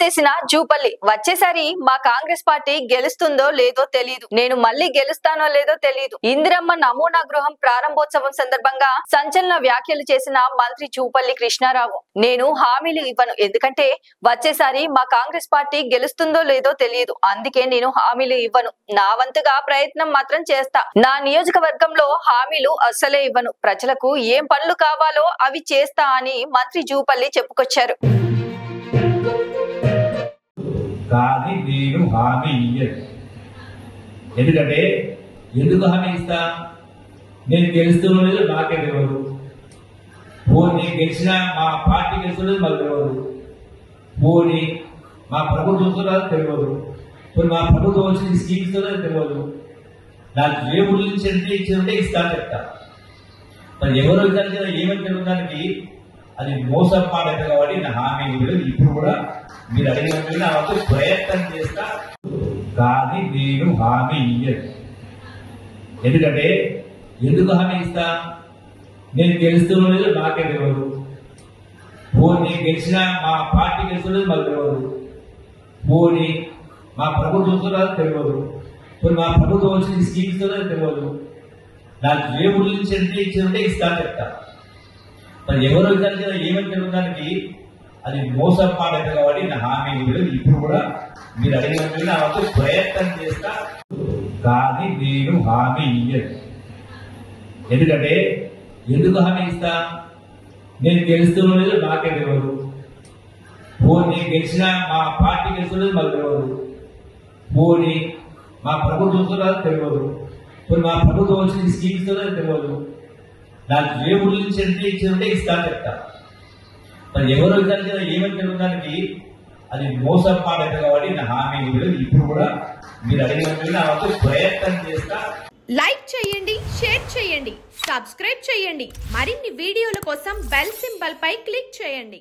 చేసిన జూపల్లి వచ్చేసరి మా కాంగ్రెస్ పార్టీ గెలుస్తుందో లేదో తెలియదు, నేను మళ్ళీ గెలుస్తానో లేదో తెలియదు. ఇందిరమ్మ నమూనా గృహం ప్రారంభోత్సవం సందర్భంగా సంచలన వ్యాఖ్యలు చేసిన మంత్రి జూపల్లి కృష్ణారావు, నేను హామీలు ఇవ్వను, ఎందుకంటే వచ్చేసారి మా కాంగ్రెస్ పార్టీ గెలుస్తుందో లేదో తెలియదు, అందుకే నేను హామీలు ఇవ్వను. నా వంతుగా ప్రయత్నం మాత్రం చేస్తా. నా నియోజకవర్గంలో హామీలు అస్సలే ఇవ్వను, ప్రజలకు ఏం పనులు కావాలో అవి చేస్తా అని మంత్రి జూపల్లి చెప్పుకొచ్చారు. కానీ నేను హామీ ఇయ్యను. ఎందుకంటే ఎందుకు హామీ ఇస్తా? నేను గెలుస్తున్న లేదు నాకే తెలియదు. పోనీ గెలిచిన మా పార్టీ గెలుస్తున్నది మాకు తెలియదు. పోనీ మా ప్రభుత్వం వస్తున్నది తెలియదు. పోనీ మా ప్రభుత్వం వచ్చిన స్కీమ్స్ తెలియదు. నాకు ఏ ఊళ్ళ నుంచి ఎంత ఇచ్చిందంటే ఇస్తా చెప్తా. మరి ఎవరు ఇద్దరు కదా ఏమని తెలియడానికి అది మోసం పాడైతే కాబట్టి నా హామీ ఇప్పుడు కూడా మీరు అడిగినట్టు నా వద్ద ప్రయత్నం చేస్తా. కానీ నేను హామీ ఇయ్యను. ఎందుకంటే ఎందుకు హామీ ఇస్తా? నేను గెలుస్తున్న లేదు నాకే తెలియదు. పోనీ గెలిచిన మా పార్టీ గెలుస్తున్నది మాకు తెలియదు. పోనీ మా ప్రభుత్వం వస్తున్నది తెలియదు. పోనీ మా ప్రభుత్వం వచ్చిన స్కీమ్స్ తెలియదు. నాకు ఏ ఊళ్ళ నుంచి ఎంత ఇచ్చిందంటే ఇస్తా చెప్తా. మరి ఎవరు ఇద్దరు కదా ఏమని తెలియడానికి అది మోసం పాడైతే కాబట్టి నా హామీ ఇప్పుడు కూడా మీరు అడిగినట్టు నా వద్ద ప్రయత్నం చేస్తా. కానీ నేను హామీ ఇయ్యను. ఎందుకంటే ఎందుకు హామీ ఇస్తా? నేను గెలుస్తున్న లేదు నాకే తెలియదు. పోనీ గెలిచిన మా పార్టీ గెలుస్తున్నది మాకు తెలియదు. పోనీ మా ప్రభుత్వం వస్తున్నది తెలియదు. పోనీ మా ప్రభుత్వం వచ్చిన స్కీమ్స్ తెలియదు. నాకు ఏ ఊళ్ళ నుంచి ఎంత ఇచ్చిందంటే ఇస్తా చెప్తా. మరి ఎవరు ఇద్దరు కదా ఏమని తెలియడానికి అది మోసం పాడైతే కాబట్టి నా హామీ ఇప్పుడు కూడా మీరు అడిగినట్టు నా వద్ద ప్రయత్నం చేస్తా. లైక్ చేయండి, షేర్ చేయండి, సబ్స్క్రైబ్ చేయండి. మరిన్ని వీడియోల కోసం బెల్ సింబల్ పై క్లిక్ చేయండి.